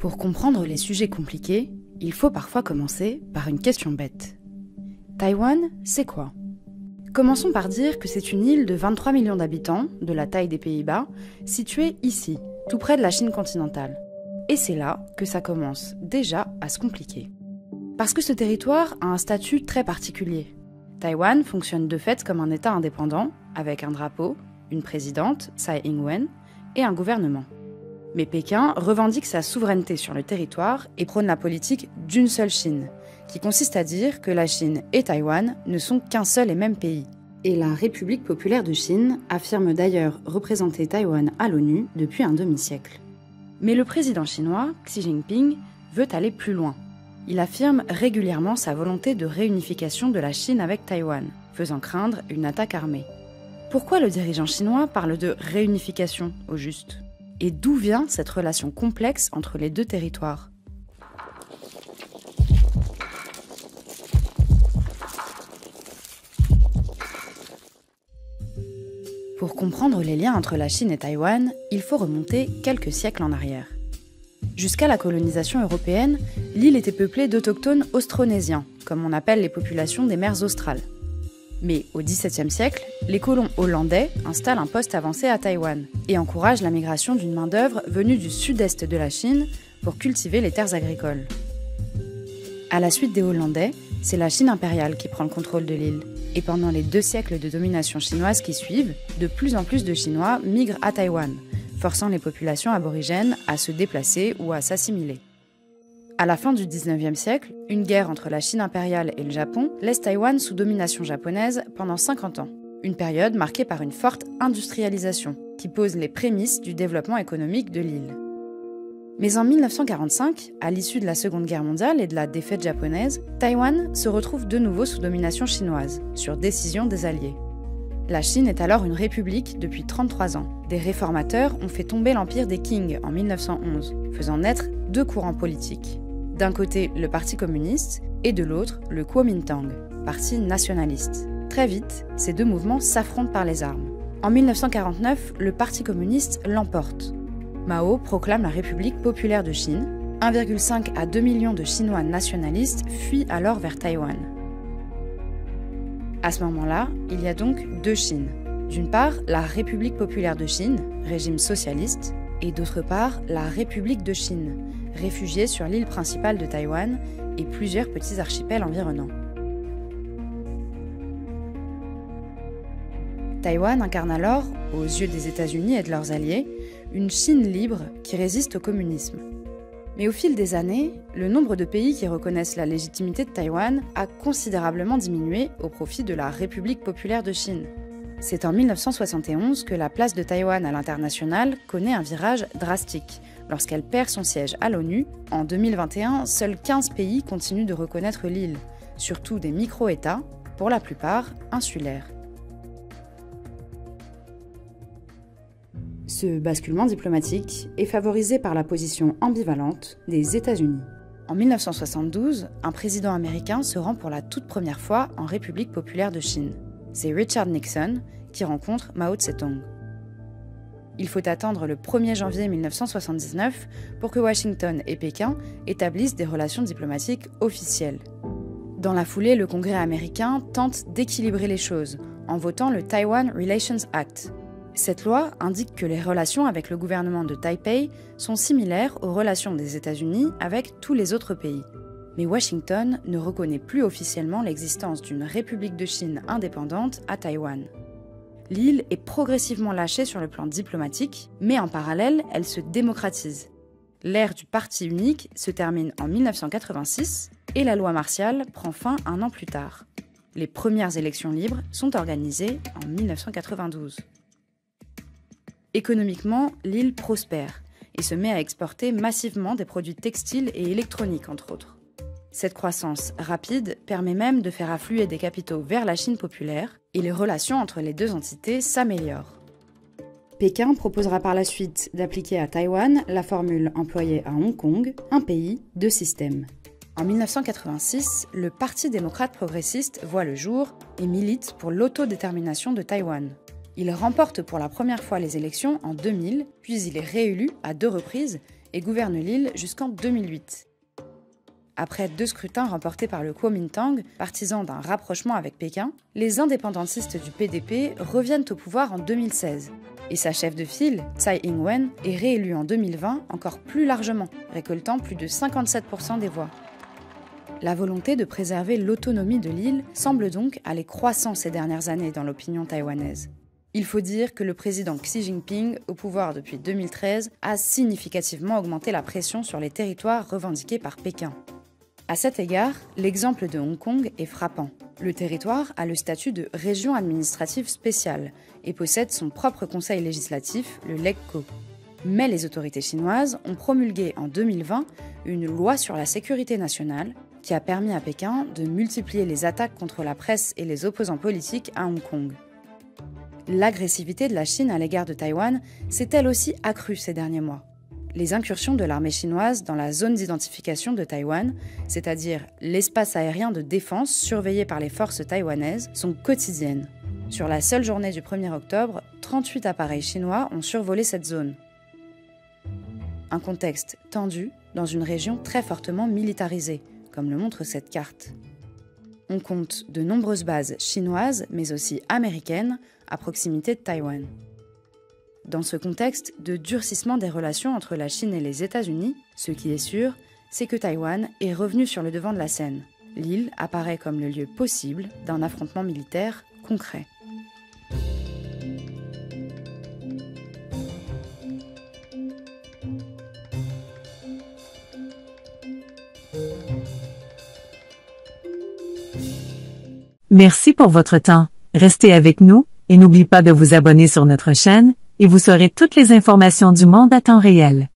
Pour comprendre les sujets compliqués, il faut parfois commencer par une question bête. Taïwan, c'est quoi? Commençons par dire que c'est une île de 23 millions d'habitants, de la taille des Pays-Bas, située ici, tout près de la Chine continentale. Et c'est là que ça commence déjà à se compliquer. Parce que ce territoire a un statut très particulier. Taïwan fonctionne de fait comme un État indépendant, avec un drapeau, une présidente, Tsai Ing-wen, et un gouvernement. Mais Pékin revendique sa souveraineté sur le territoire et prône la politique d'une seule Chine, qui consiste à dire que la Chine et Taïwan ne sont qu'un seul et même pays. Et la République populaire de Chine affirme d'ailleurs représenter Taïwan à l'ONU depuis un demi-siècle. Mais le président chinois, Xi Jinping, veut aller plus loin. Il affirme régulièrement sa volonté de réunification de la Chine avec Taïwan, faisant craindre une attaque armée. Pourquoi le dirigeant chinois parle de réunification, au juste ? Et d'où vient cette relation complexe entre les deux territoires ? Pour comprendre les liens entre la Chine et Taïwan, il faut remonter quelques siècles en arrière. Jusqu'à la colonisation européenne, l'île était peuplée d'autochtones austronésiens, comme on appelle les populations des mers australes. Mais au XVIIe siècle, les colons hollandais installent un poste avancé à Taïwan et encouragent la migration d'une main-d'œuvre venue du sud-est de la Chine pour cultiver les terres agricoles. À la suite des Hollandais, c'est la Chine impériale qui prend le contrôle de l'île. Et pendant les 2 siècles de domination chinoise qui suivent, de plus en plus de Chinois migrent à Taïwan, forçant les populations aborigènes à se déplacer ou à s'assimiler. À la fin du XIXe siècle, une guerre entre la Chine impériale et le Japon laisse Taïwan sous domination japonaise pendant 50 ans. Une période marquée par une forte industrialisation, qui pose les prémices du développement économique de l'île. Mais en 1945, à l'issue de la Seconde Guerre mondiale et de la défaite japonaise, Taïwan se retrouve de nouveau sous domination chinoise, sur décision des Alliés. La Chine est alors une république depuis 33 ans. Des réformateurs ont fait tomber l'empire des Qing en 1911, faisant naître 2 courants politiques. D'un côté, le Parti communiste, et de l'autre, le Kuomintang, parti nationaliste. Très vite, ces 2 mouvements s'affrontent par les armes. En 1949, le Parti communiste l'emporte. Mao proclame la République populaire de Chine. 1,5 à 2 millions de Chinois nationalistes fuient alors vers Taïwan. À ce moment-là, il y a donc 2 Chines. D'une part, la République populaire de Chine, régime socialiste, et d'autre part, la République de Chine, réfugiée sur l'île principale de Taïwan et plusieurs petits archipels environnants. Taïwan incarne alors, aux yeux des États-Unis et de leurs alliés, une Chine libre qui résiste au communisme. Mais au fil des années, le nombre de pays qui reconnaissent la légitimité de Taïwan a considérablement diminué au profit de la République populaire de Chine. C'est en 1971 que la place de Taïwan à l'international connaît un virage drastique, lorsqu'elle perd son siège à l'ONU. En 2021, seuls 15 pays continuent de reconnaître l'île, surtout des micro-États, pour la plupart insulaires. Ce basculement diplomatique est favorisé par la position ambivalente des États-Unis. En 1972, un président américain se rend pour la toute première fois en République populaire de Chine. C'est Richard Nixon qui rencontre Mao Tse-tung. Il faut attendre le 1er janvier 1979 pour que Washington et Pékin établissent des relations diplomatiques officielles. Dans la foulée, le Congrès américain tente d'équilibrer les choses en votant le Taiwan Relations Act. Cette loi indique que les relations avec le gouvernement de Taipei sont similaires aux relations des États-Unis avec tous les autres pays. Mais Washington ne reconnaît plus officiellement l'existence d'une République de Chine indépendante à Taïwan. L'île est progressivement lâchée sur le plan diplomatique, mais en parallèle, elle se démocratise. L'ère du parti unique se termine en 1986 et la loi martiale prend fin 1 an plus tard. Les premières élections libres sont organisées en 1992. Économiquement, l'île prospère et se met à exporter massivement des produits textiles et électroniques, entre autres. Cette croissance rapide permet même de faire affluer des capitaux vers la Chine populaire et les relations entre les 2 entités s'améliorent. Pékin proposera par la suite d'appliquer à Taïwan la formule employée à Hong Kong, un pays, 2 systèmes. En 1986, le Parti démocrate progressiste voit le jour et milite pour l'autodétermination de Taïwan. Il remporte pour la première fois les élections en 2000, puis il est réélu à 2 reprises et gouverne l'île jusqu'en 2008. Après 2 scrutins remportés par le Kuomintang, partisan d'un rapprochement avec Pékin, les indépendantistes du PDP reviennent au pouvoir en 2016. Et sa chef de file, Tsai Ing-wen, est réélue en 2020 encore plus largement, récoltant plus de 57% des voix. La volonté de préserver l'autonomie de l'île semble donc aller croissant ces dernières années dans l'opinion taïwanaise. Il faut dire que le président Xi Jinping, au pouvoir depuis 2013, a significativement augmenté la pression sur les territoires revendiqués par Pékin. À cet égard, l'exemple de Hong Kong est frappant. Le territoire a le statut de région administrative spéciale et possède son propre conseil législatif, le LegCo. Mais les autorités chinoises ont promulgué en 2020 une loi sur la sécurité nationale qui a permis à Pékin de multiplier les attaques contre la presse et les opposants politiques à Hong Kong. L'agressivité de la Chine à l'égard de Taïwan s'est elle aussi accrue ces derniers mois. Les incursions de l'armée chinoise dans la zone d'identification de Taïwan, c'est-à-dire l'espace aérien de défense surveillé par les forces taïwanaises, sont quotidiennes. Sur la seule journée du 1er octobre, 38 appareils chinois ont survolé cette zone. Un contexte tendu dans une région très fortement militarisée, comme le montre cette carte. On compte de nombreuses bases chinoises, mais aussi américaines, à proximité de Taïwan. Dans ce contexte de durcissement des relations entre la Chine et les États-Unis, ce qui est sûr, c'est que Taïwan est revenu sur le devant de la scène. L'île apparaît comme le lieu possible d'un affrontement militaire concret. Merci pour votre temps. Restez avec nous et n'oubliez pas de vous abonner sur notre chaîne et vous saurez toutes les informations du monde à temps réel.